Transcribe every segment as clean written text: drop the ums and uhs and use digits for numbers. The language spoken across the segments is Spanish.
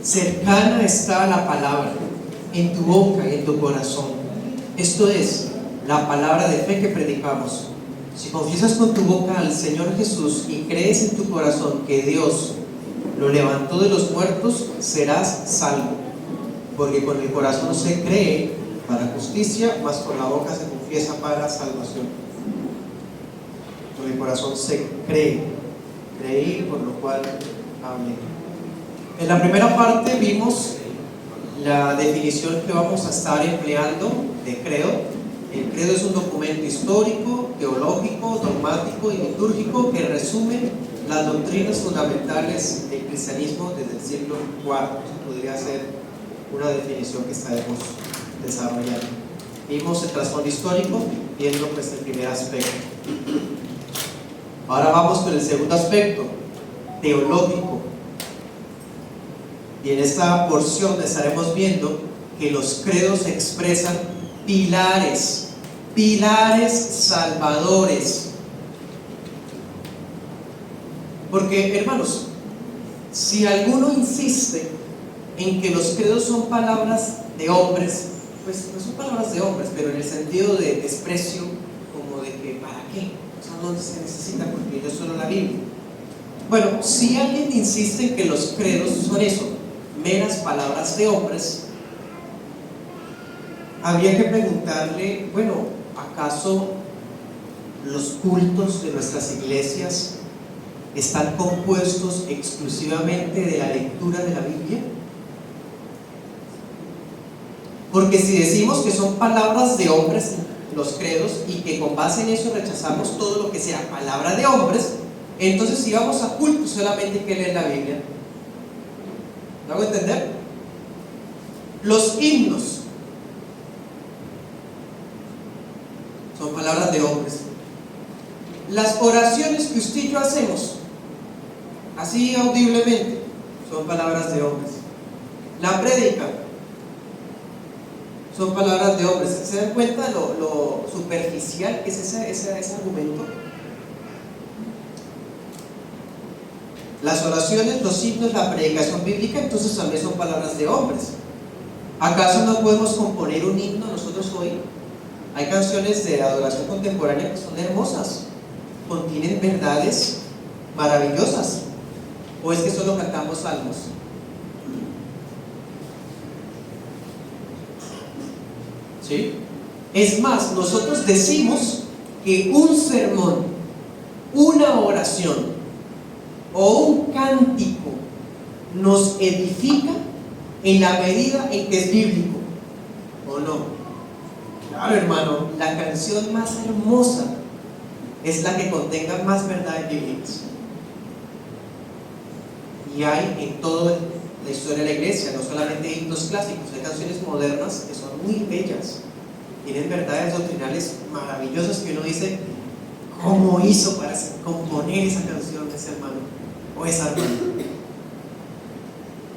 cercana está la palabra, en tu boca y en tu corazón. Esto es la palabra de fe que predicamos. Si confiesas con tu boca al Señor Jesús y crees en tu corazón que Dios lo levantó de los muertos, serás salvo. Porque con el corazón se cree para justicia, mas con la boca se confiesa para salvación. Con el corazón se cree, creí, por lo cual hablé. En la primera parte vimos la definición que vamos a estar empleando de credo. El credo es un documento histórico, teológico, dogmático y litúrgico que resume las doctrinas fundamentales del cristianismo desde el siglo IV. Podría ser una definición que estaremos desarrollando. Vimos el trasfondo histórico, viendo pues el primer aspecto. Ahora vamos con el segundo aspecto, teológico. Y en esta porción estaremos viendo que los credos expresan pilares salvadores. Porque, hermanos, si alguno insiste en que los credos son palabras de hombres, pues no son palabras de hombres, pero en el sentido de desprecio, como de que ¿para qué? O sea, no se necesita porque yo solo la Biblia. Bueno, si alguien insiste en que los credos son eso, meras palabras de hombres, habría que preguntarle, bueno, ¿acaso los cultos de nuestras iglesias están compuestos exclusivamente de la lectura de la Biblia? Porque si decimos que son palabras de hombres los credos y que con base en eso rechazamos todo lo que sea palabra de hombres, entonces si vamos a cultos solamente hay que leer la Biblia. ¿Me hago entender? Los himnos son palabras de hombres. Las oraciones que usted y yo hacemos así audiblemente son palabras de hombres. La prédica son palabras de hombres. ¿Se dan cuenta lo superficial que es ese argumento? Las oraciones, los himnos, la predicación bíblica, entonces también son palabras de hombres. ¿Acaso no podemos componer un himno nosotros hoy? Hay canciones de adoración contemporánea que son hermosas, contienen verdades maravillosas. ¿O es que solo cantamos salmos? ¿Sí? Es más, nosotros decimos que un sermón, una oración o un cántico nos edifica en la medida en que es bíblico, ¿o no? Claro, hermano, la canción más hermosa es la que contenga más verdades bíblicas. Y hay en toda la historia de la iglesia, no solamente himnos clásicos, hay canciones modernas que son muy bellas, tienen verdades doctrinales maravillosas que uno dice, ¿cómo hizo para componer esa canción ese hermano o esa hermana?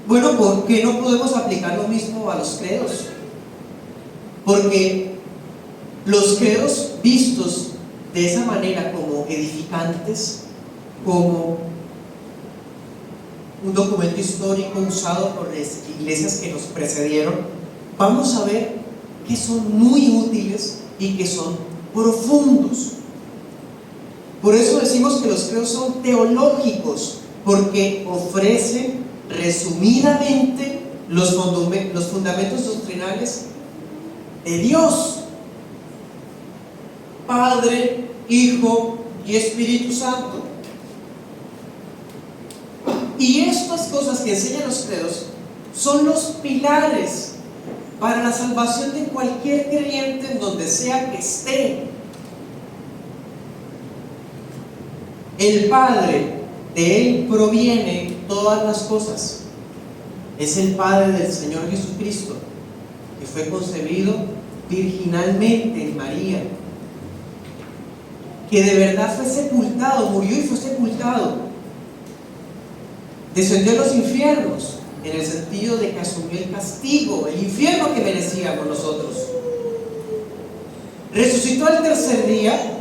Bueno, ¿por qué no podemos aplicar lo mismo a los credos? Porque los credos vistos de esa manera como edificantes, como un documento histórico usado por las iglesias que nos precedieron, vamos a ver que son muy útiles y que son profundos. Por eso decimos que los credos son teológicos, porque ofrecen resumidamente los fundamentos doctrinales de Dios, Padre, Hijo y Espíritu Santo. Y estas cosas que enseñan los credos son los pilares para la salvación de cualquier creyente en donde sea que esté. El Padre, de Él provienen todas las cosas. Es el Padre del Señor Jesucristo, que fue concebido virginalmente en María, que de verdad fue sepultado, murió y fue sepultado, descendió a los infiernos, en el sentido de que asumió el castigo, el infierno que merecíamos nosotros, resucitó al tercer día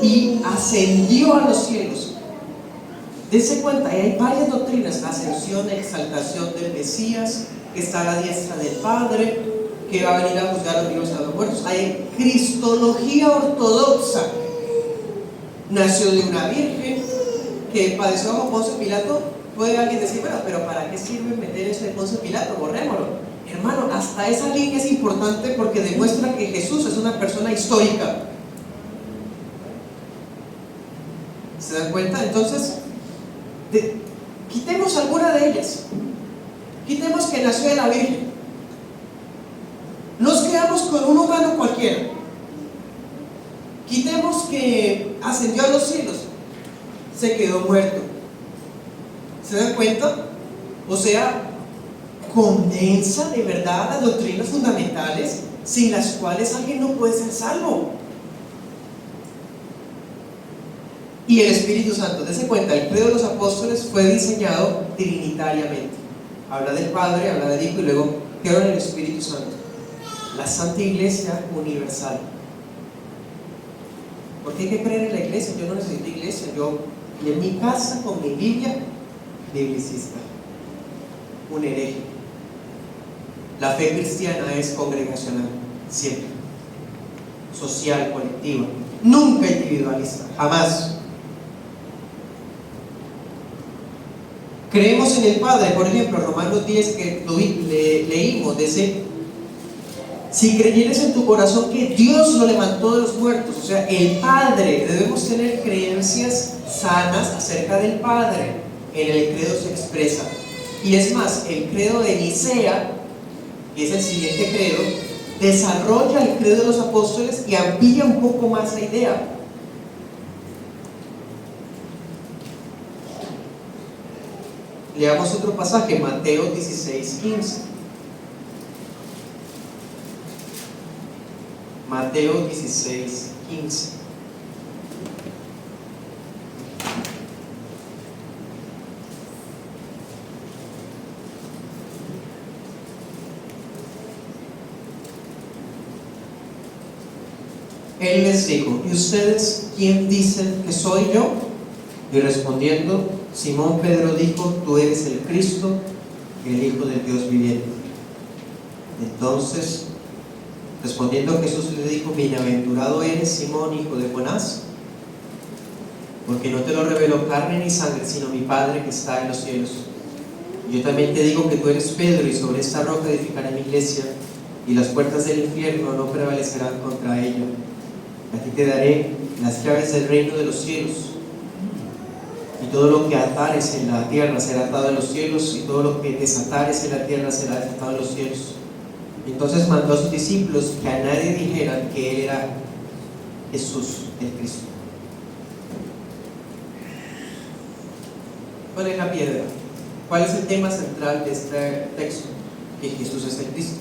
y ascendió a los cielos, Dense cuenta, hay varias doctrinas: la ascensión, exaltación del Mesías, que está a la diestra del Padre, que va a venir a juzgar a los vivos y a los muertos. Hay cristología ortodoxa: nació de una virgen, que padeció bajo Poncio Pilato. Puede alguien decir, bueno, pero ¿para qué sirve meter eso de Poncio Pilato? Borrémoslo. Hermano, hasta esa línea es importante porque demuestra que Jesús es una persona histórica. ¿Se dan cuenta? Entonces, quitemos alguna de ellas. Quitemos que nació de la Virgen. Nos quedamos con un humano cualquiera. Quitemos que ascendió a los cielos, se quedó muerto. ¿Se dan cuenta? O sea, condensa de verdad las doctrinas fundamentales sin las cuales alguien no puede ser salvo. Y el Espíritu Santo, dense cuenta, el credo de los apóstoles fue diseñado trinitariamente. Habla del Padre, habla del Hijo y luego quedó en el Espíritu Santo. La Santa Iglesia universal. Porque hay que creer en la iglesia. Yo no necesito iglesia. Yo en mi casa con mi Biblia, biblicista, un hereje. La fe cristiana es congregacional, siempre, social, colectiva, nunca individualista, jamás. Creemos en el Padre, por ejemplo, Romanos 10 que leímos, dice: si creyeres en tu corazón que Dios lo levantó de los muertos, o sea, el Padre. Debemos tener creencias sanas acerca del Padre. En el credo se expresa. Y es más, el credo de Nicea, que es el siguiente credo, desarrolla el credo de los apóstoles y amplía un poco más la idea. Leamos otro pasaje, Mateo 16:15. Mateo 16:15. Él les dijo: ¿y ustedes quién dicen que soy yo? Y respondiendo, Simón Pedro dijo: tú eres el Cristo, el Hijo del Dios viviente. Entonces, respondiendo Jesús le dijo: bienaventurado eres, Simón, hijo de Jonás, porque no te lo reveló carne ni sangre, sino mi Padre que está en los cielos. Yo también te digo que tú eres Pedro, y sobre esta roca edificaré mi iglesia, y las puertas del infierno no prevalecerán contra ella. A ti te daré las llaves del reino de los cielos, y todo lo que atares en la tierra será atado en los cielos, y todo lo que desatares en la tierra será desatado en los cielos. Entonces mandó a sus discípulos que a nadie dijeran que él era Jesús el Cristo. ¿Cuál es la piedra? ¿Cuál es el tema central de este texto? Que Jesús es el Cristo.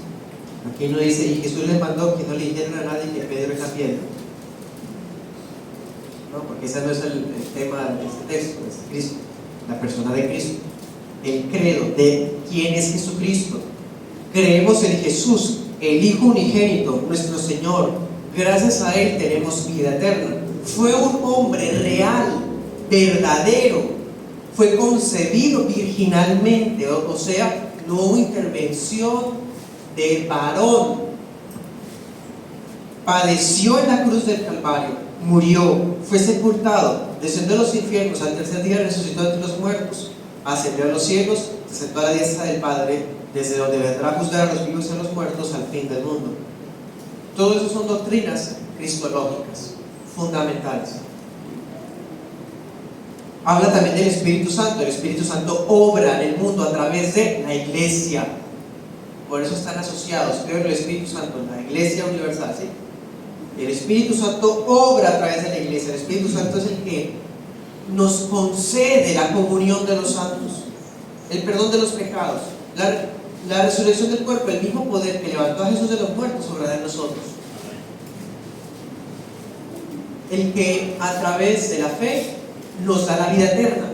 Aquí no dice: y Jesús les mandó que no le dijeran a nadie que Pedro es la piedra. No, porque ese no es el tema de este texto, es Cristo, la persona de Cristo. El credo de quién es Jesucristo. Creemos en Jesús, el Hijo unigénito, nuestro Señor. Gracias a Él tenemos vida eterna. Fue un hombre real, verdadero. Fue concebido virginalmente, o sea, no hubo intervención de varón. Padeció en la cruz del Calvario, murió, fue sepultado, descendió a los infiernos, al tercer día resucitó entre los muertos, ascendió a los cielos, se sentó a la diestra del Padre, desde donde vendrá a juzgar a los vivos y a los muertos al fin del mundo. Todo eso son doctrinas cristológicas, fundamentales. Habla también del Espíritu Santo. El Espíritu Santo obra en el mundo a través de la iglesia. Por eso están asociados. Creo en el Espíritu Santo, en la iglesia universal, ¿sí? El Espíritu Santo obra a través de la iglesia. El Espíritu Santo es el que nos concede la comunión de los santos, el perdón de los pecados, la resurrección del cuerpo. El mismo poder que levantó a Jesús de los muertos obrará en nosotros. El que a través de la fe nos da la vida eterna.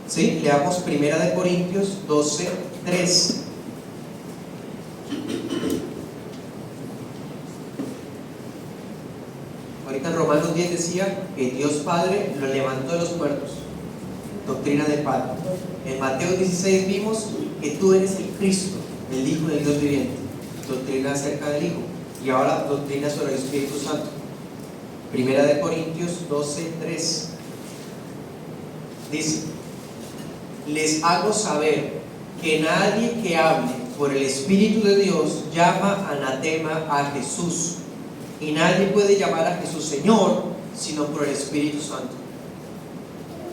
¿Sí? Leamos 1 Corintios 12:3. Ahorita en Romanos 10 decía que Dios Padre lo levantó de los muertos. doctrina del Padre. En Mateo 16 vimos que tú eres el Cristo, el Hijo del Dios viviente, doctrina acerca del Hijo, y ahora doctrina sobre el Espíritu Santo. Primera de Corintios 12:3 dice: les hago saber que nadie que hable por el Espíritu de Dios llama anatema a Jesús, y nadie puede llamar a Jesús Señor sino por el Espíritu Santo.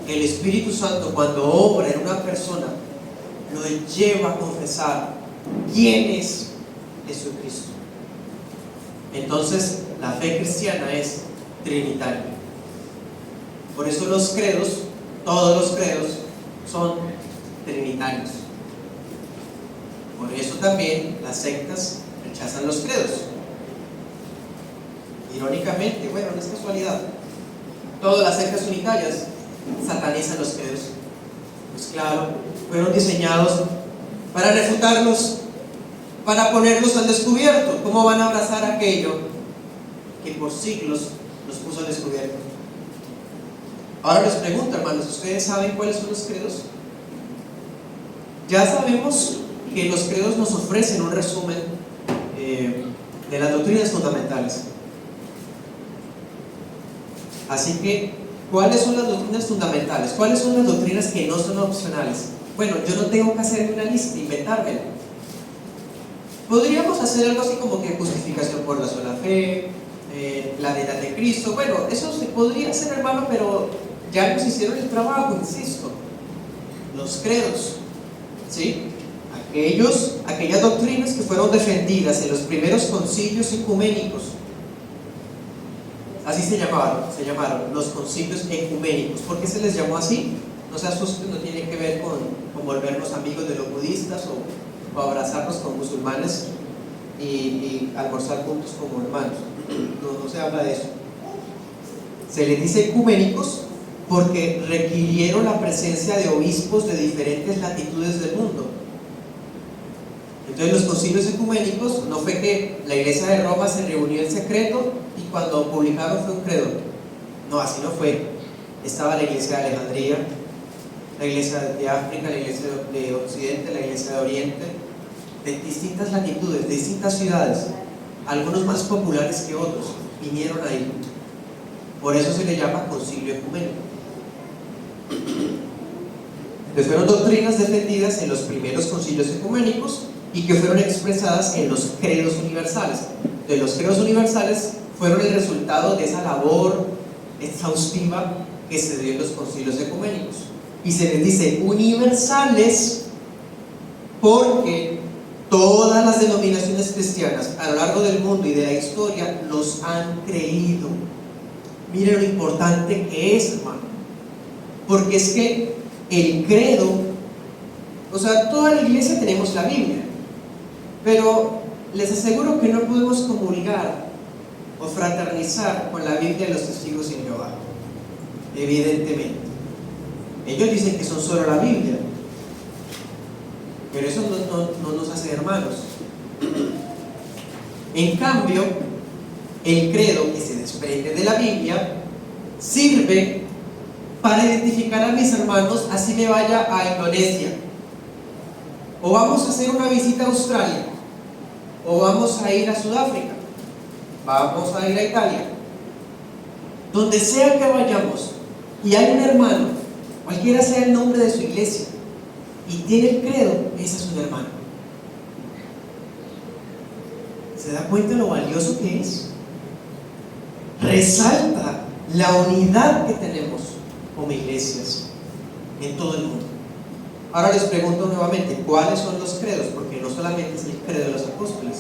El Espíritu Santo, cuando obra en una persona, lo lleva a confesar quién es Jesucristo. Entonces la fe cristiana es trinitaria. Por eso los credos, todos los credos, son trinitarios. Por eso también las sectas rechazan los credos. Irónicamente, bueno, no es casualidad, todas las sectas unitarias satanizan los credos. Pues claro, fueron diseñados para refutarlos, para ponerlos al descubierto. ¿Cómo van a abrazar aquello que por siglos los puso al descubierto? Ahora les pregunto, hermanos, ¿ustedes saben cuáles son los credos? Ya sabemos que los credos nos ofrecen un resumen de las doctrinas fundamentales. Así que, ¿cuáles son las doctrinas fundamentales? ¿Cuáles son las doctrinas que no son opcionales? Bueno, yo no tengo que hacerme una lista, inventármela. Podríamos hacer algo así como que justificación por la sola fe, la deidad de Cristo. Bueno, eso se podría hacer, hermano, pero ya nos hicieron el trabajo, insisto. Los credos, ¿sí? Aquellas doctrinas que fueron defendidas en los primeros concilios ecuménicos. Así se llamaron los concilios ecuménicos. ¿Por qué se les llamó así? No se asusten, no tiene que ver con volvernos amigos de los budistas o abrazarnos con musulmanes y almorzar juntos como hermanos. No se habla de eso. Se les dice ecuménicos porque requirieron la presencia de obispos de diferentes latitudes del mundo. Entonces los concilios ecuménicos no fue que la iglesia de Roma se reunió en secreto y cuando publicaron fue un credo. No, así no fue. Estaba la iglesia de Alejandría, la iglesia de África, la iglesia de Occidente, la iglesia de Oriente, de distintas latitudes, de distintas ciudades, algunos más populares que otros, vinieron ahí. Por eso se le llama concilio ecuménico. Entonces fueron doctrinas defendidas en los primeros concilios ecuménicos y que fueron expresadas en los credos universales. Entonces los credos universales fueron el resultado de esa labor exhaustiva que se dio en los concilios ecuménicos. Y se les dice universales porque todas las denominaciones cristianas a lo largo del mundo y de la historia los han creído. Miren lo importante que es, hermano, porque es que el credo, o sea, toda la iglesia tenemos la Biblia, pero les aseguro que no podemos comulgar o fraternizar con la Biblia de los testigos de Jehová, evidentemente. Ellos dicen que son solo la Biblia, pero eso no nos hace hermanos. En cambio, el credo que se desprende de la Biblia sirve para identificar a mis hermanos, así me vaya a Indonesia, o vamos a hacer una visita a Australia, o vamos a ir a Sudáfrica, vamos a ir a Italia, donde sea que vayamos y hay un hermano, cualquiera sea el nombre de su iglesia, y tiene el credo, ese es un hermano. ¿Se da cuenta de lo valioso que es? Resalta la unidad que tenemos como iglesias en todo el mundo. Ahora les pregunto nuevamente, ¿cuáles son los credos? Porque no solamente es el credo de los apóstoles.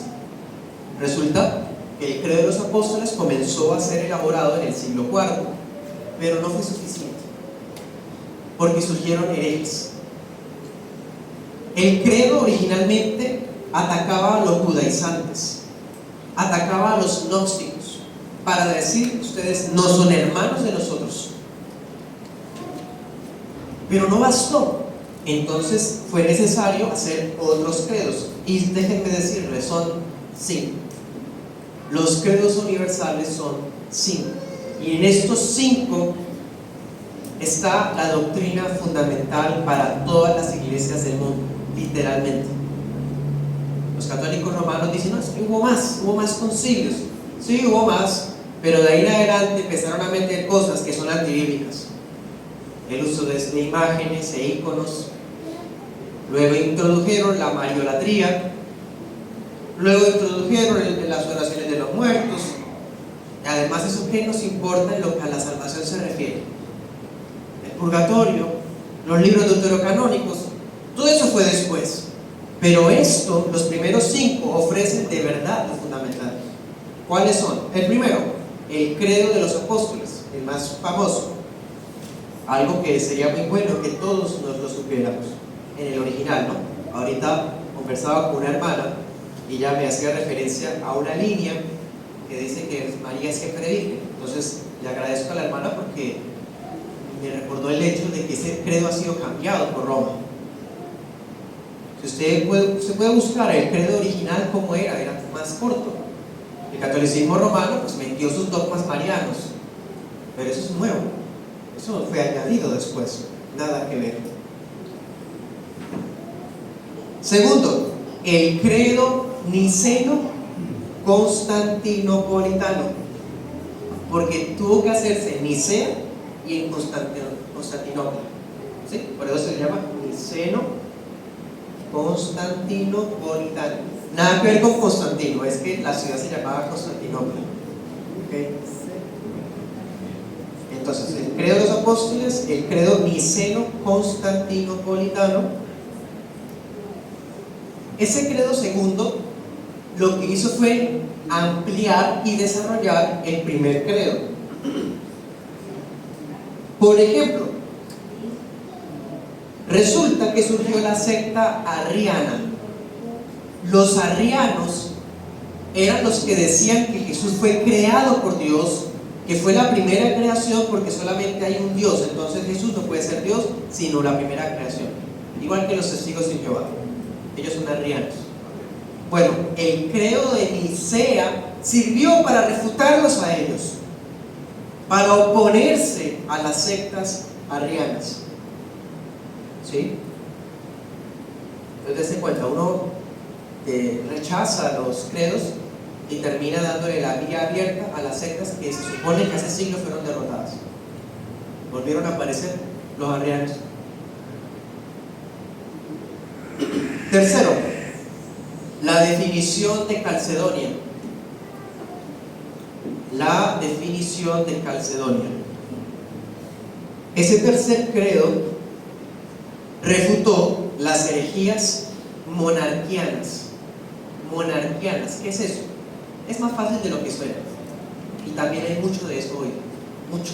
Resulta que el credo de los apóstoles comenzó a ser elaborado en el siglo IV, pero no fue suficiente, porque surgieron herejes. El credo originalmente atacaba a los judaizantes, atacaba a los gnósticos, para decir, ustedes no son hermanos de nosotros. Pero no bastó. Entonces fue necesario hacer otros credos, y déjenme decirles, son 5. Los credos universales son 5, y en estos 5 está la doctrina fundamental para todas las iglesias del mundo, literalmente. Los católicos romanos dicen, no, es que hubo más concilios. Sí, hubo más, pero de ahí en adelante empezaron a meter cosas que son antibíblicas. El uso de imágenes e íconos. Luego introdujeron la mariolatría. Luego introdujeron las oraciones de los muertos. Además, ¿eso qué nos importa en lo que a la salvación se refiere? El purgatorio, los libros deuterocanónicos, todo eso fue después. Pero esto, los primeros 5 ofrecen de verdad lo fundamental. ¿Cuáles son? El primero, el credo de los apóstoles, el más famoso. Algo que sería muy bueno que todos nos lo supiéramos en el original, ¿no? Ahorita conversaba con una hermana y ella me hacía referencia a una línea que dice que María siempre virgen. Entonces le agradezco a la hermana porque me recordó el hecho de que ese credo ha sido cambiado por Roma. Si usted puede buscar el credo original como era más corto. El catolicismo romano pues metió sus dogmas marianos, pero eso es nuevo, eso fue añadido después, nada que ver. Segundo, el credo niceno-constantinopolitano, porque tuvo que hacerse en Nicea y en Constantinopla, ¿sí? Por eso se llama niceno-constantinopolitano. Nada que ver con Constantino, es que la ciudad se llamaba Constantinopla. ¿Okay? Entonces, el credo de los apóstoles, el credo niceno-constantinopolitano. Ese credo segundo lo que hizo fue ampliar y desarrollar el primer credo. Por ejemplo, resulta que surgió la secta arriana. Los arrianos eran los que decían que Jesús fue creado por Dios, que fue la primera creación porque solamente hay un Dios, entonces Jesús no puede ser Dios sino la primera creación, igual que los testigos de Jehová. Ellos son arrianos. Bueno, el credo de Nicea sirvió para refutarlos a ellos, para oponerse a las sectas arrianas. ¿Sí? Entonces, dense cuenta, uno rechaza los credos y termina dándole la vía abierta a las sectas que se supone que hace siglos fueron derrotadas. Volvieron a aparecer los arrianos. Tercero, la definición de Calcedonia. La definición de Calcedonia. Ese tercer credo refutó las herejías monarquianas. Monarquianas, ¿qué es eso? Es más fácil de lo que suena. Y también hay mucho de eso hoy. Mucho.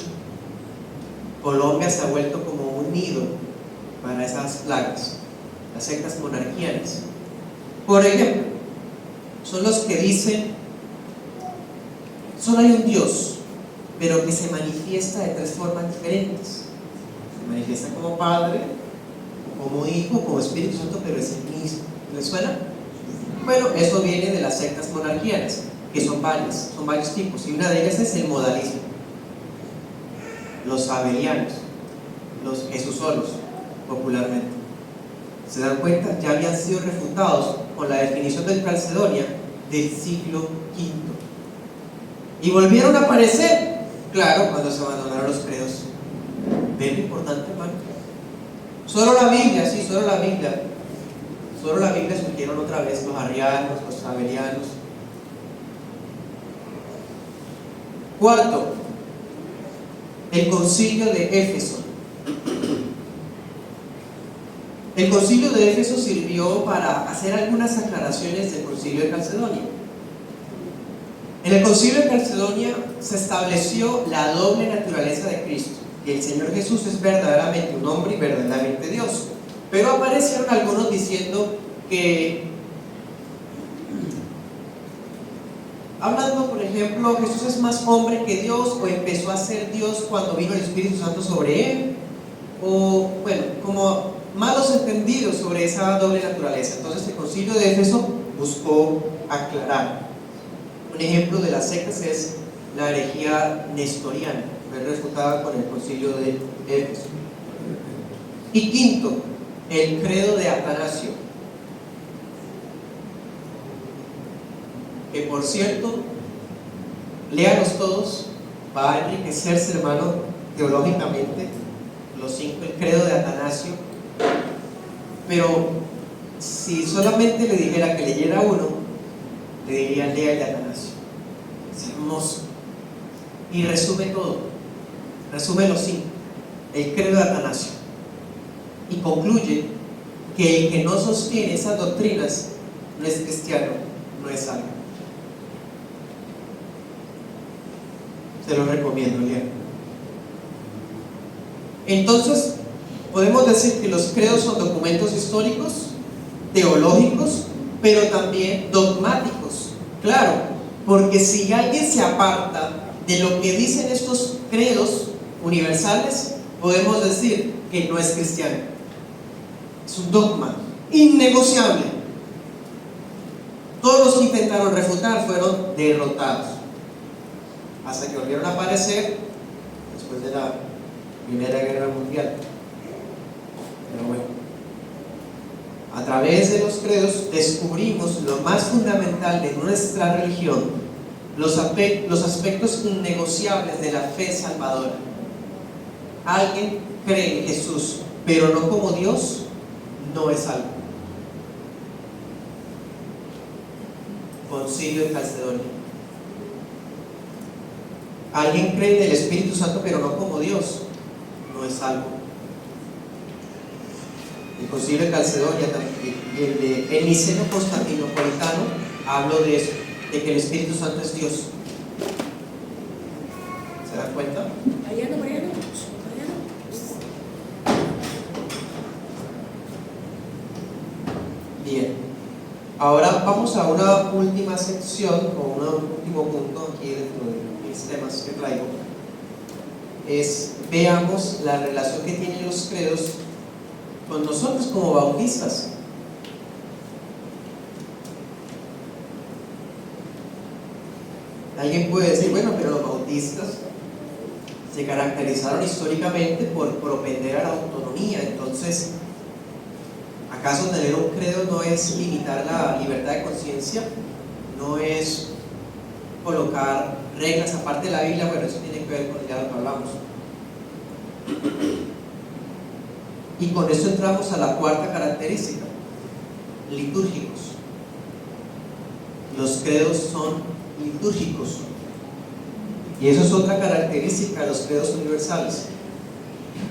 Colombia se ha vuelto como un nido para esas plagas. Las sectas monarquianas. Por ejemplo, son los que dicen solo hay un Dios, pero que se manifiesta de 3 formas diferentes. Se manifiesta como Padre, como Hijo, como Espíritu Santo, pero es el mismo. ¿Les suena? Bueno, eso viene de las sectas monarquianas, que son varios tipos, y una de ellas es el modalismo. Los sabelianos, los jesusolos, popularmente. ¿Se dan cuenta? Ya habían sido refutados con la definición del Calcedonia del siglo V. Y volvieron a aparecer, claro, cuando se abandonaron los credos. ¿Ven lo importante, hermano? Solo la Biblia, sí, solo la Biblia. Solo la Biblia surgieron otra vez los arrianos, los sabelianos. Cuarto, el concilio de Éfeso. El concilio de Éfeso sirvió para hacer algunas aclaraciones del concilio de Calcedonia. En el concilio de Calcedonia se estableció la doble naturaleza de Cristo, que el Señor Jesús es verdaderamente un hombre y verdaderamente Dios. Pero aparecieron algunos diciendo que, hablando por ejemplo, Jesús es más hombre que Dios, o empezó a ser Dios cuando vino el Espíritu Santo sobre él, o bueno, como malos entendidos sobre esa doble naturaleza. Entonces el concilio de Éfeso buscó aclarar. Un ejemplo de las sectas es la herejía nestoriana. fue refutada con el concilio de Éfeso. Y quinto, el credo de Atanasio, que por cierto, léanos todos, va a enriquecerse, hermano, teológicamente, los 5, el credo de Atanasio. Pero si solamente le dijera que leyera uno, le diría lea el de Atanasio. Es hermoso y resume todo, resume los 5, el credo de Atanasio, y concluye que el que no sostiene esas doctrinas no es cristiano, no es salvo. Se lo recomiendo, leer. Entonces podemos decir que los credos son documentos históricos, teológicos, pero también dogmáticos. Claro, porque si alguien se aparta de lo que dicen estos credos universales, podemos decir que no es cristiano. Es un dogma innegociable. Todos los que intentaron refutar fueron derrotados, hasta que volvieron a aparecer después de la Primera Guerra Mundial. Pero bueno, a través de los credos descubrimos lo más fundamental de nuestra religión, los aspectos innegociables de la fe salvadora. Alguien cree en Jesús, pero no como Dios, no es salvo. Concilio de Calcedonia. Alguien cree en el Espíritu Santo, pero no como Dios, no es salvo. El Concilio de Calcedonia y el Niceno Constantinopolitano habló de eso, de que el Espíritu Santo es Dios. ¿Se dan cuenta? Mariano. Bien, ahora vamos a una última sección o un último punto aquí dentro de mis temas que traigo. Veamos la relación que tienen los credos con nosotros como bautistas. Alguien puede decir, bueno, pero los bautistas se caracterizaron históricamente por propender a la autonomía. Entonces, ¿acaso tener un credo no es limitar la libertad de conciencia? ¿No es colocar reglas aparte de la Biblia? Bueno, eso tiene que ver con ya lo que hablamos. Y con esto entramos a la cuarta característica: litúrgicos. Los credos son litúrgicos, y eso es otra característica de los credos universales.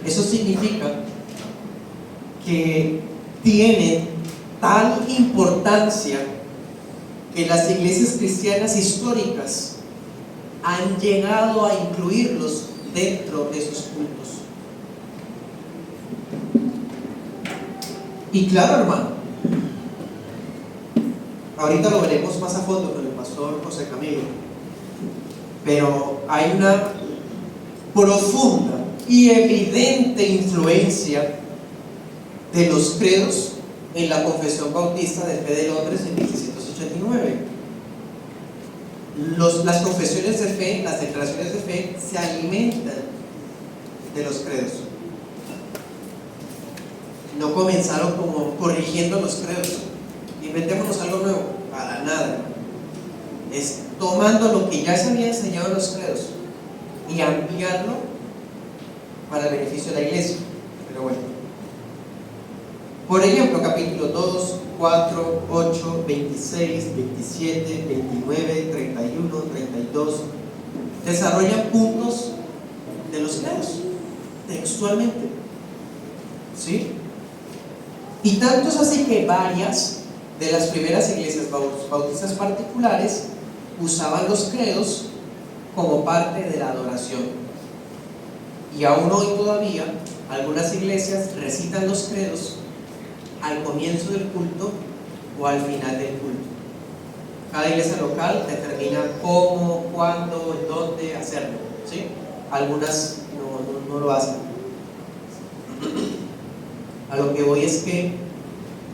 Eso significa que tienen tal importancia que las iglesias cristianas históricas han llegado a incluirlos dentro de sus cultos. Y claro, hermano, ahorita lo veremos más a fondo con el pastor José Camilo, pero hay una profunda y evidente influencia de los credos en la Confesión Bautista de Fe de Londres en 1789. Las confesiones de fe, las declaraciones de fe, se alimentan de los credos. No comenzaron como corrigiendo los credos, inventémonos algo nuevo, para nada. Es tomando lo que ya se había enseñado en los credos y ampliarlo para el beneficio de la iglesia. Pero bueno, por ejemplo, capítulo 2, 4, 8, 26, 27, 29, 31, 32 desarrollan puntos de los credos textualmente, ¿sí? Y tanto es así que varias de las primeras iglesias bautistas particulares usaban los credos como parte de la adoración. Y aún hoy todavía algunas iglesias recitan los credos al comienzo del culto o al final del culto. Cada iglesia local determina cómo, cuándo, en dónde hacerlo, ¿sí? Algunas no lo hacen. A lo que voy es que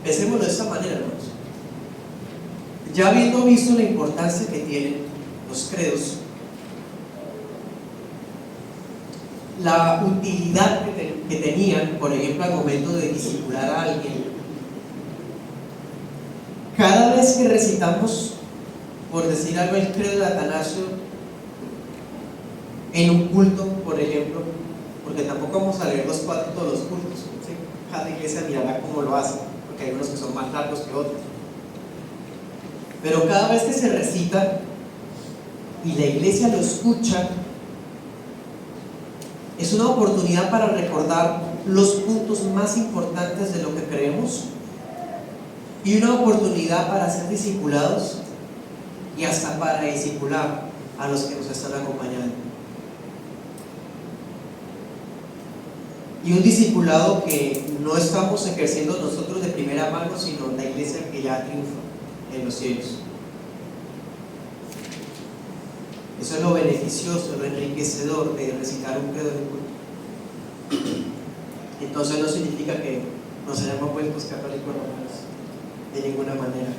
pensémoslo de esta manera, hermanos. Ya habiendo visto la importancia que tienen los credos, la utilidad que tenían, por ejemplo, al momento de discipular a alguien. Cada vez que recitamos, por decir algo, el credo de Atanasio en un culto, por ejemplo, porque tampoco vamos a leer los cuatro todos los cultos, ¿sí? Cada iglesia mirará cómo lo hace, porque hay unos que son más largos que otros. Pero cada vez que se recita y la iglesia lo escucha, es una oportunidad para recordar los puntos más importantes de lo que creemos y una oportunidad para ser discipulados y hasta para discipular a los que nos están acompañando. Y un discipulado que no estamos ejerciendo nosotros de primera mano, sino la iglesia que ya triunfa en los cielos. Eso es lo beneficioso, lo enriquecedor de recitar un credo de culto. Entonces no significa que nos hayamos vuelto católicos romanos, de ninguna manera.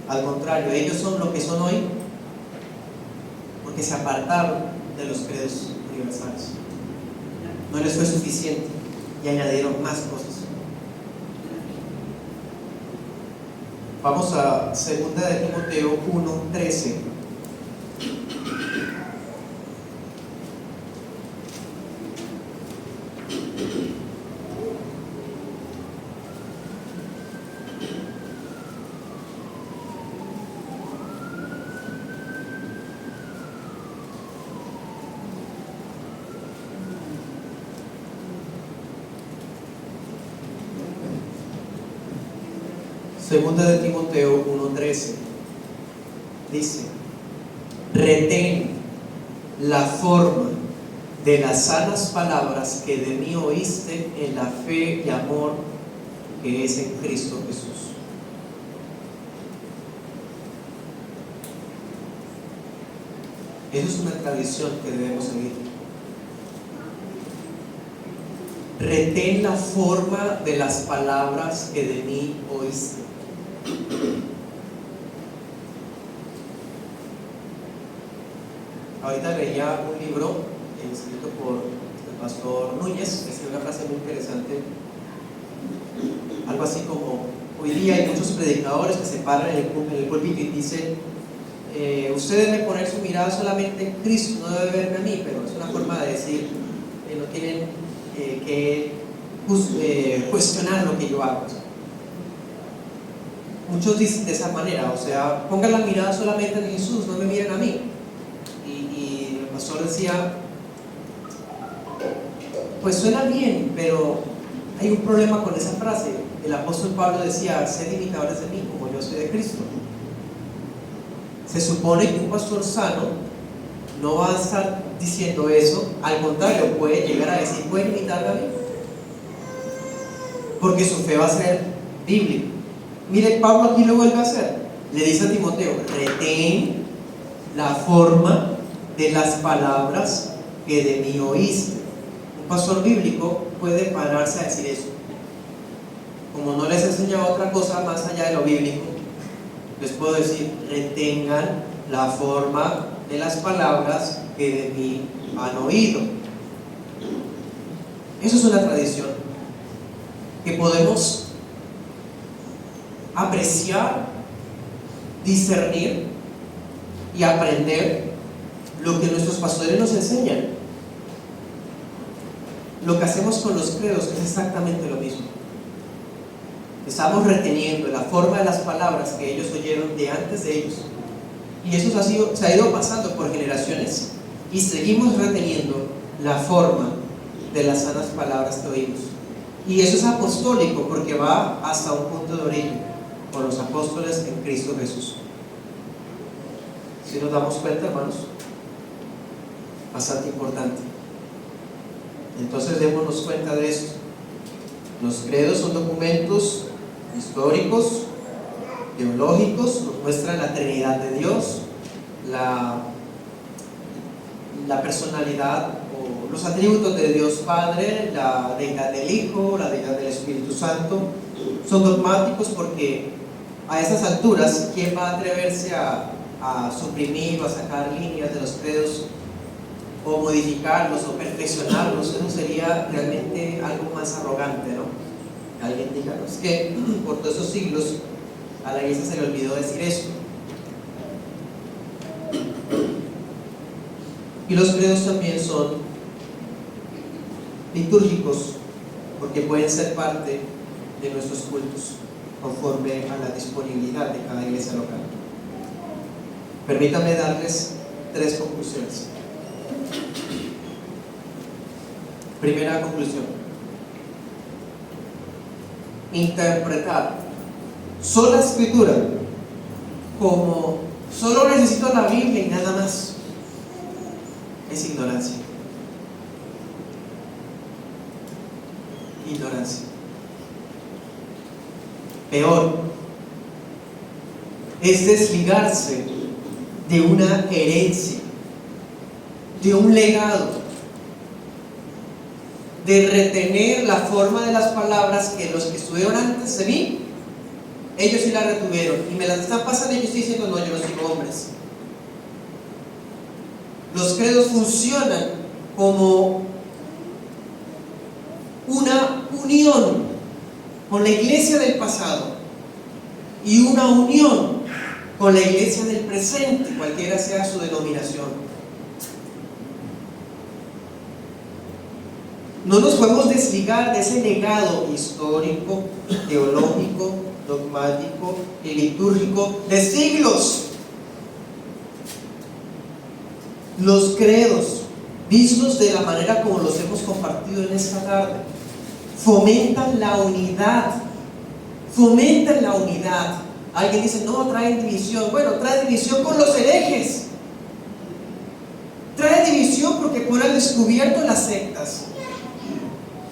Al contrario, ellos son lo que son hoy porque se apartaron de los credos universales. No les fue suficiente y añadieron más cosas. Vamos a 2 de Timoteo 1:13. Segunda de Timoteo 1:13 dice: retén la forma de las sanas palabras que de mí oíste en la fe y amor que es en Cristo Jesús. Eso es una tradición que debemos seguir. Retén la forma de las palabras que de mí oíste. Ahorita leía un libro escrito por el pastor Núñez, que escribe una frase muy interesante, algo así como: hoy día hay muchos predicadores que se paran en el púlpito y dicen: usted debe poner su mirada solamente en Cristo, no debe verme a mí. Pero es una forma de decir que no tienen que cuestionar lo que yo hago. Muchos dicen de esa manera, o sea, pongan la mirada solamente en Jesús, no me miren a mí. Y el pastor decía: pues suena bien, pero hay un problema con esa frase. El apóstol Pablo decía: sed imitadores de mí como yo soy de Cristo. Se supone que un pastor sano no va a estar diciendo eso, al contrario, puede llegar a decir: pueden imitarme a mí, porque su fe va a ser bíblica. Mire, Pablo aquí lo vuelve a hacer. Le dice a Timoteo: retén la forma de las palabras que de mí oíste. Un pastor bíblico puede pararse a decir eso. Como no les he enseñado otra cosa más allá de lo bíblico, les puedo decir: retengan la forma de las palabras que de mí han oído. Eso es una tradición que podemos apreciar, discernir y aprender lo que nuestros pastores nos enseñan. Lo que hacemos con los credos es exactamente lo mismo. Estamos reteniendo la forma de las palabras que ellos oyeron de antes de ellos, y eso se ha ido pasando por generaciones, y seguimos reteniendo la forma de las sanas palabras que oímos. Y eso es apostólico, porque va hasta un punto de origen con los apóstoles en Cristo Jesús. Si nos damos cuenta, hermanos, bastante importante. Entonces démonos cuenta de esto. Los credos son documentos históricos, teológicos, nos muestran la Trinidad de Dios, la personalidad o los atributos de Dios Padre, la deidad del Hijo, la deidad del Espíritu Santo. Son dogmáticos porque a esas alturas, ¿quién va a atreverse a suprimir o a sacar líneas de los credos o modificarlos o perfeccionarlos. Eso sería realmente algo más arrogante, ¿no? Alguien diga, no, es que por todos esos siglos a la iglesia se le olvidó decir eso. Y los credos también son litúrgicos, porque pueden ser parte de nuestros cultos, conforme a la disponibilidad de cada iglesia local. Permítanme darles 3 conclusiones. Primera conclusión: interpretar sola escritura como solo necesito la Biblia y nada más es ignorancia. Ignorancia. Peor, es desligarse de una herencia, de un legado, de retener la forma de las palabras que los que estuvieron antes de mí, ellos sí la retuvieron y me las están pasando y yo estoy diciendo, no, yo no sigo hombres. Los credos funcionan como una unión con la iglesia del pasado y una unión con la iglesia del presente, cualquiera sea su denominación. No nos podemos desligar de ese legado histórico, teológico, dogmático y litúrgico de siglos. Los credos, vistos de la manera como los hemos compartido en esta tarde, fomentan la unidad. Fomentan la unidad. Alguien dice, no, traen división. Bueno, trae división con los herejes. Trae división porque ponen al descubierto las sectas.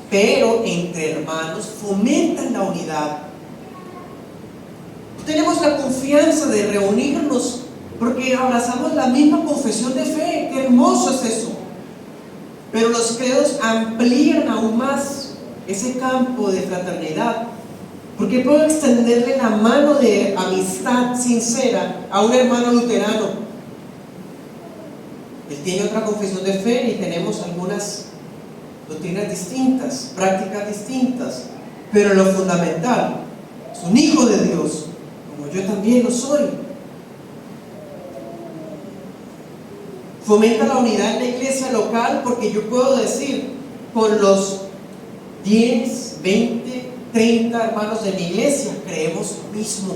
Pero entre hermanos fomentan la unidad. Tenemos la confianza de reunirnos porque abrazamos la misma confesión de fe. ¡Qué hermoso es eso! Pero los credos amplían aún más ese campo de fraternidad, porque puedo extenderle la mano de amistad sincera a un hermano luterano. Él tiene otra confesión de fe y tenemos algunas doctrinas distintas, prácticas distintas, pero lo fundamental, es un hijo de Dios, como yo también lo soy. Fomenta la unidad en la iglesia local porque yo puedo decir, con los 10, 20, 30 hermanos de mi iglesia creemos lo mismo.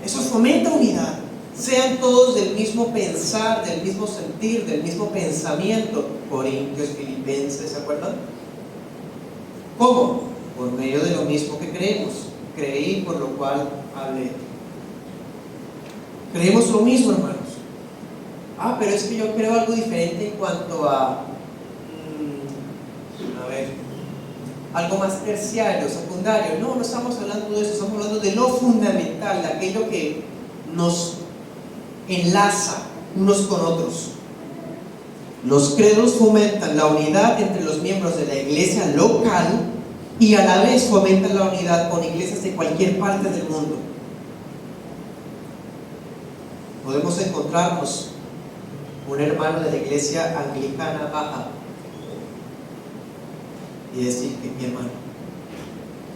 Eso fomenta unidad. Sean todos del mismo pensar, del mismo sentir, del mismo pensamiento. Corintios, Filipenses, ¿se acuerdan? ¿Cómo? Por medio de lo mismo que creemos. Creí, por lo cual hablé. Creemos lo mismo, hermanos. Ah, pero es que yo creo algo diferente en cuanto a algo más terciario, secundario. No, no estamos hablando de eso, estamos hablando de lo fundamental, de aquello que nos enlaza unos con otros. Los credos fomentan la unidad entre los miembros de la iglesia local y a la vez fomentan la unidad con iglesias de cualquier parte del mundo. Podemos encontrarnos un hermano de la iglesia anglicana baja y decir que mi hermano,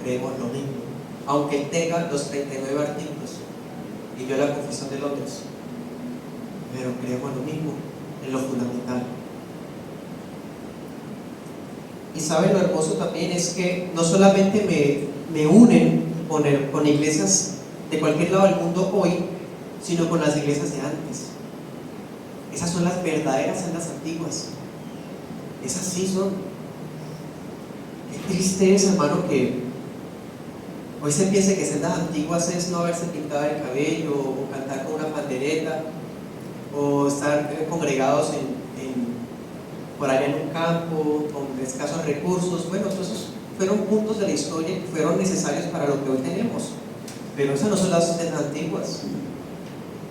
creemos lo mismo, aunque tenga los 39 artículos y yo la confesión de Londres, pero creemos lo mismo en lo fundamental. Y saben, lo hermoso también es que no solamente me unen con iglesias de cualquier lado del mundo hoy, sino con las iglesias de antes. Esas son las verdaderas sendas antiguas. Esas sí son. Qué triste es, hermano, que hoy se piense que sendas antiguas es no haberse pintado el cabello, o cantar con una pandereta, o estar congregados por allá en un campo, con escasos recursos. Bueno, todos esos fueron puntos de la historia que fueron necesarios para lo que hoy tenemos. Pero esas no son las sendas antiguas.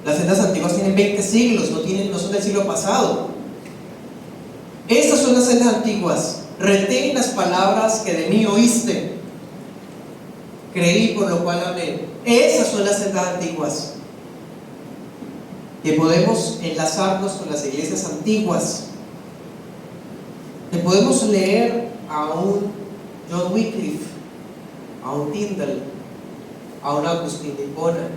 Las sendas antiguas tienen 20 siglos, no son del siglo pasado. Estas son las sendas antiguas. Retén las palabras que de mí oíste. Creí, por lo cual hablé. Esas son las sendas antiguas. Que podemos enlazarnos con las iglesias antiguas podemos leer a un John Wycliffe, a un Tyndall, a un Agustín de Hipona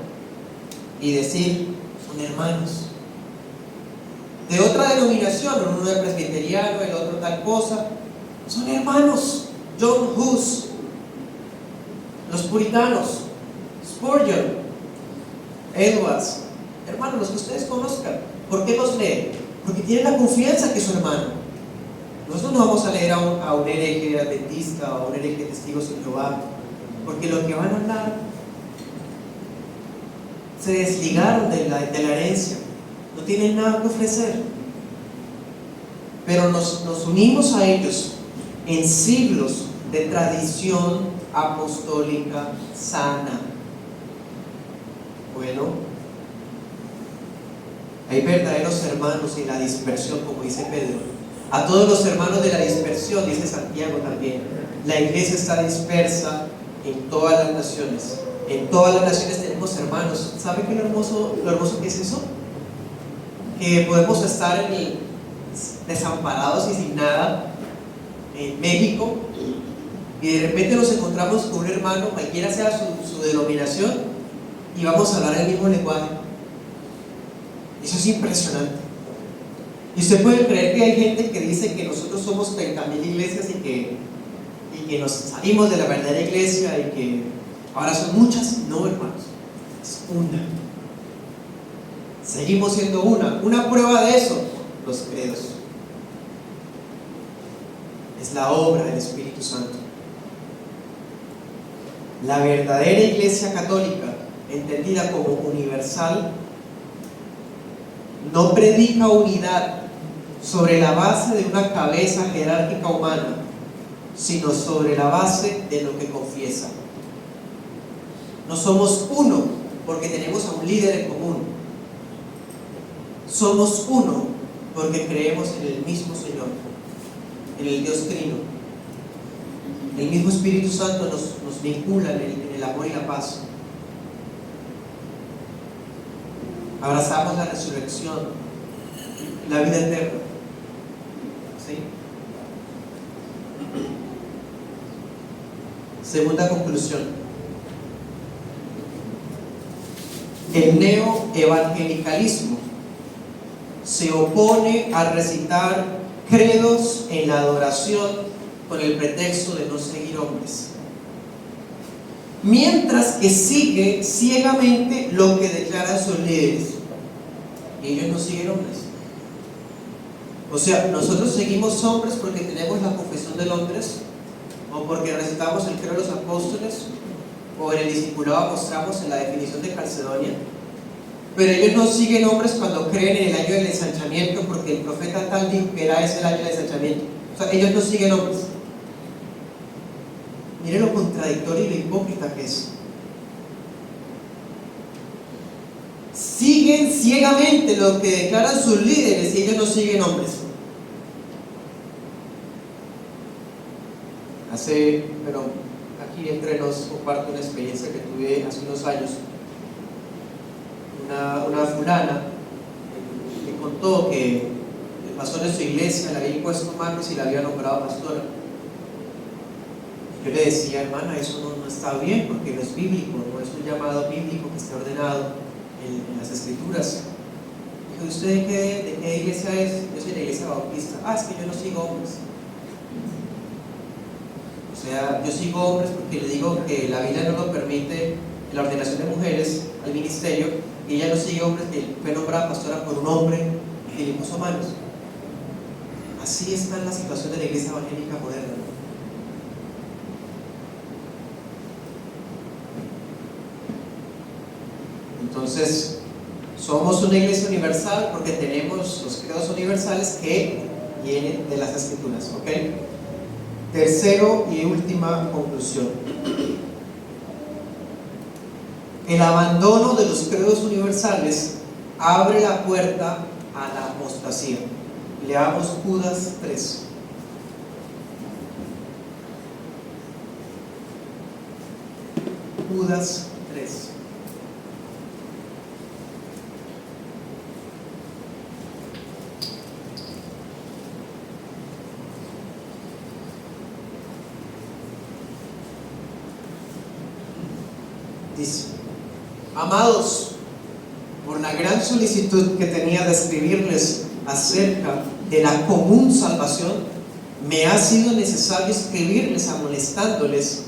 y decir, son hermanos. De otra denominación, uno es presbiteriano, el otro tal cosa, son hermanos. John Hus, los puritanos, Spurgeon, Edwards, hermanos, los que ustedes conozcan. ¿Por qué los leen? Porque tienen la confianza que es su hermano. Nosotros no vamos a leer a un hereje adventista o a un hereje de testigos de Jehová, porque lo que van a hablar se desligaron de la herencia, no tienen nada que ofrecer, pero nos unimos a ellos en siglos de tradición apostólica sana. Bueno, hay verdaderos hermanos en la dispersión, como dice Pedro. A todos los hermanos de la dispersión, dice Santiago también, la iglesia está dispersa en todas las naciones. En todas las naciones tenemos hermanos. ¿Sabe qué lo hermoso que es eso? Que podemos estar desamparados y sin nada en México, y de repente nos encontramos con un hermano, cualquiera sea su denominación, y vamos a hablar el mismo lenguaje. Eso es impresionante. Y usted puede creer que hay gente que dice que nosotros somos 30,000 iglesias y que nos salimos de la verdadera iglesia y que ahora son muchas. No, hermanos, es una. Seguimos siendo una. Una prueba de eso, los credos. Es la obra del Espíritu Santo. La verdadera iglesia católica, entendida como universal, no predica unidad sobre la base de una cabeza jerárquica humana, sino sobre la base de lo que confiesa. No somos uno porque tenemos a un líder en común. Somos uno porque creemos en el mismo Señor, en el Dios Trino. El mismo Espíritu Santo nos vincula en el amor y la paz. Abrazamos la resurrección, la vida eterna. ¿Sí? Segunda conclusión. El neoevangelicalismo se opone a recitar credos en la adoración con el pretexto de no seguir hombres, mientras que sigue ciegamente lo que declaran sus líderes. Y ellos no siguen hombres. O sea, nosotros seguimos hombres porque tenemos la confesión de Londres, o porque recitamos el credo de los apóstoles, o en el discipulado mostramos en la definición de Calcedonia. Pero ellos no siguen hombres cuando creen en el año del ensanchamiento, porque el profeta tal dijo que era ese el año del ensanchamiento. O sea, ellos no siguen hombres. Miren lo contradictorio y lo hipócrita que es. Siguen ciegamente lo que declaran sus líderes y ellos no siguen hombres. Pero aquí entre nos comparto una experiencia que tuve hace unos años. Una fulana me contó que el pastor de su iglesia le había impuesto manos y la había nombrado pastora. Yo le decía, hermana, eso no está bien porque no es bíblico, no es un llamado bíblico que esté ordenado en las escrituras. Dijo, ¿usted de qué iglesia es? Yo soy de la iglesia bautista. Es que yo no sigo hombres. O sea, yo sigo hombres porque le digo que la Biblia no lo permite, la ordenación de mujeres al ministerio, y ella no sigue hombres que fue nombrada pastora por un hombre que le puso manos. Así está la situación de la iglesia evangélica moderna. Entonces, somos una iglesia universal porque tenemos los credos universales que vienen de las escrituras, ¿ok? Tercero y última conclusión. El abandono de los credos universales abre la puerta a la apostasía. Leamos Judas 3. Judas 3. Dice: amados, por la gran solicitud que tenía de escribirles acerca de la común salvación, me ha sido necesario escribirles amonestándoles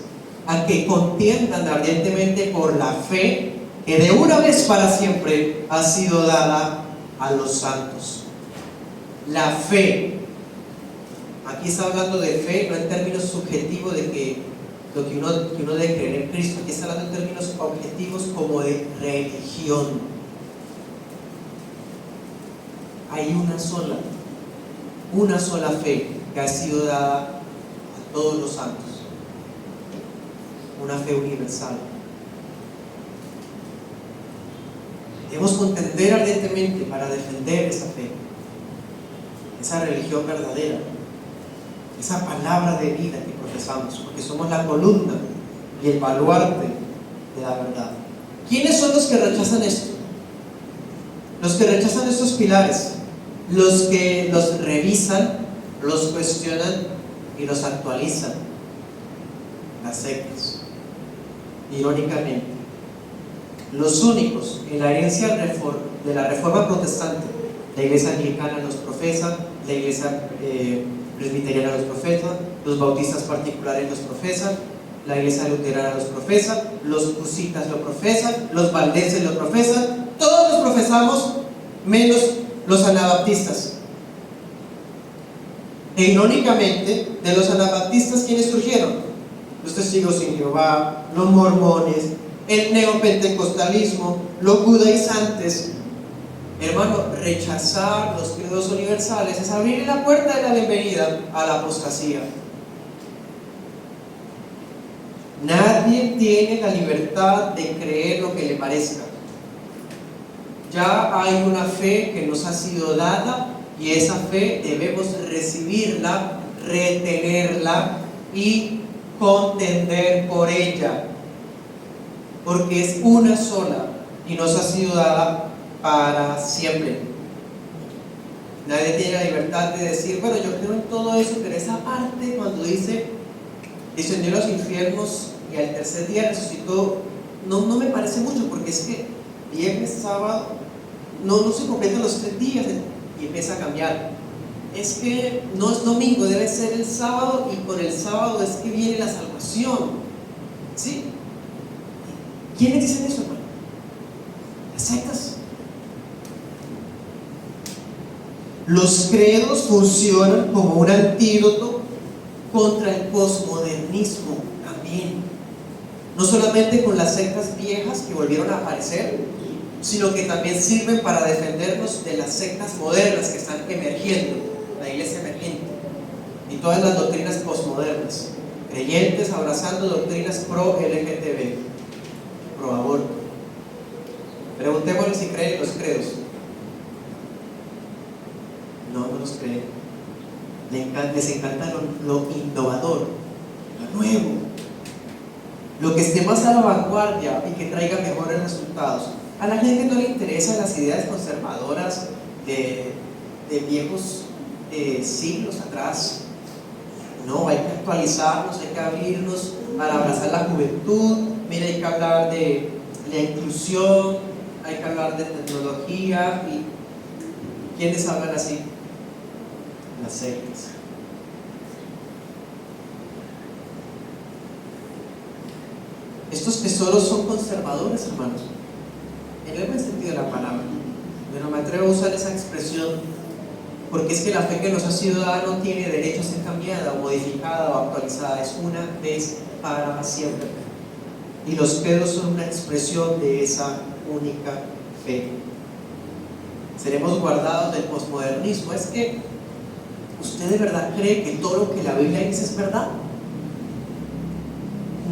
a que contiendan ardientemente por la fe que de una vez para siempre ha sido dada a los santos. La fe, aquí está hablando de fe, no en términos subjetivos de que lo que uno debe creer en Cristo. Aquí está hablando en términos objetivos como de religión. Hay una sola fe que ha sido dada a todos los santos, una fe universal. Debemos contender ardientemente para defender esa fe, esa religión verdadera, esa palabra de vida que profesamos, porque somos la columna y el baluarte de la verdad. ¿Quiénes son los que rechazan esto? Los que rechazan estos pilares, los que los revisan, los cuestionan y los actualizan. Las sectas. Irónicamente, los únicos en la herencia de la reforma protestante, la iglesia anglicana los profesa, la iglesia presbiteriana los profesa, los bautistas particulares los profesan, la iglesia luterana los profesa, los husitas lo profesan, los valdenses lo profesan, todos los profesamos menos los anabaptistas. E irónicamente, de los anabaptistas, ¿quiénes surgieron? Los testigos de Jehová, los mormones, el neopentecostalismo, los judaizantes. Hermano, rechazar los credos universales es abrir la puerta de la bienvenida a la apostasía. Nadie tiene la libertad de creer lo que le parezca. Ya hay una fe que nos ha sido dada y esa fe debemos recibirla, retenerla y contender por ella, porque es una sola y nos ha sido dada para siempre. Nadie tiene la libertad de decir, bueno, yo creo en todo eso, pero esa parte cuando dice descendió a los infiernos y al tercer día resucitó, no me parece mucho, porque es que viernes, sábado, no se completan los 3 días y empieza a cambiar. Es que no es domingo, debe ser el sábado, y con el sábado es que viene la salvación. ¿Sí? ¿Quiénes dicen eso, hermano? Las sectas. Los credos funcionan como un antídoto contra el posmodernismo también. No solamente con las sectas viejas que volvieron a aparecer, sino que también sirven para defendernos de las sectas modernas que están emergiendo, la iglesia emergente y todas las doctrinas posmodernas, creyentes abrazando doctrinas pro LGTB, pro aborto. Preguntémosle si creen los credos. No los creen. Les encanta lo innovador, lo nuevo, lo que esté más a la vanguardia y que traiga mejores resultados. A la gente no le interesan las ideas conservadoras de viejos siglos atrás. No, hay que actualizarnos, hay que abrirnos para abrazar la juventud. Mira, hay que hablar de la inclusión, hay que hablar de tecnología. ¿Y quiénes hablan así? Las sectas. Estos tesoros son conservadores, hermanos, en el buen sentido de la palabra. Pero me atrevo a usar esa expresión porque es que la fe que nos ha sido dada no tiene derecho a ser cambiada o modificada o actualizada, es una vez para siempre. Y los credos son una expresión de esa única fe. Seremos guardados del posmodernismo. Es que ¿usted de verdad cree que todo lo que la Biblia dice es verdad?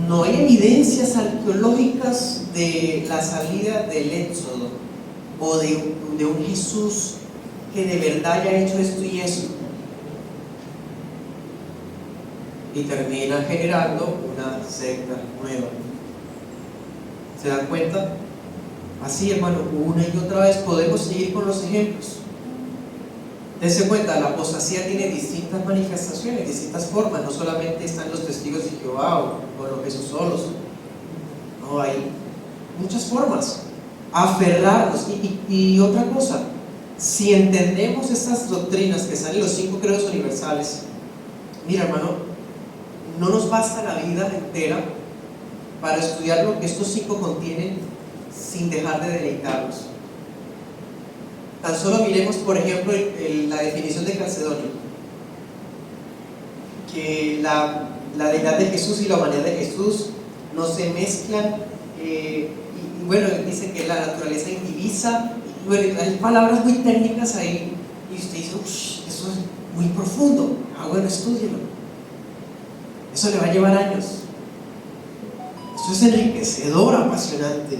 No hay evidencias arqueológicas de la salida del Éxodo o de un Jesús que de verdad haya hecho esto y eso, y termina generando una secta nueva. ¿Se dan cuenta? Así, hermano, una y otra vez podemos seguir con los ejemplos. Dense cuenta, la apostasía tiene distintas manifestaciones, distintas formas. No solamente están los testigos de Jehová o los Jesús solos. No, hay muchas formas. Aferrarnos. Y otra cosa, si entendemos estas doctrinas que salen los 5 credos universales, mira hermano, no nos basta la vida entera para estudiar lo que estos 5 contienen sin dejar de deleitarnos. Tan solo miremos, por ejemplo, la definición de Calcedonio, que la deidad de Jesús y la humanidad de Jesús no se mezclan, y bueno, dice que la naturaleza indivisa, y bueno, hay palabras muy técnicas ahí, y usted dice, eso es muy profundo. Bueno, estúdielo, eso le va a llevar años, eso es enriquecedor, apasionante.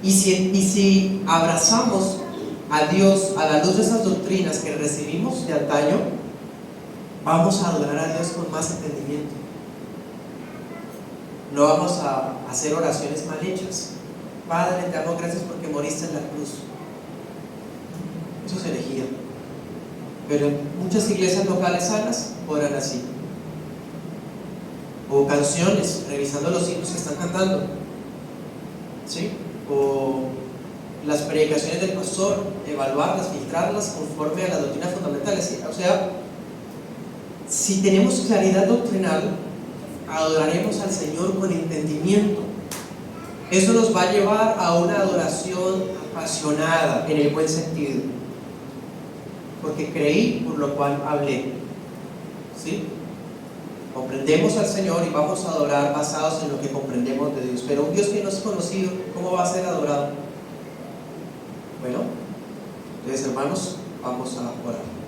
Y si abrazamos a Dios a la luz de esas doctrinas que recibimos de antaño, vamos a adorar a Dios con más entendimiento. No vamos a hacer oraciones mal hechas. Padre, te damos gracias porque moriste en la cruz. Eso es herejía. Pero en muchas iglesias locales sanas oran así. O canciones, revisando los himnos que están cantando, ¿sí? O las predicaciones del pastor, evaluarlas, filtrarlas conforme a las doctrinas fundamentales, ¿sí? O sea, si tenemos claridad doctrinal, adoraremos al Señor con entendimiento. Eso nos va a llevar a una adoración apasionada, en el buen sentido, porque creí, por lo cual hablé, ¿sí? Comprendemos al Señor y vamos a adorar basados en lo que comprendemos de Dios. Pero un Dios que no es conocido, ¿cómo va a ser adorado? Bueno, entonces hermanos, vamos a orar.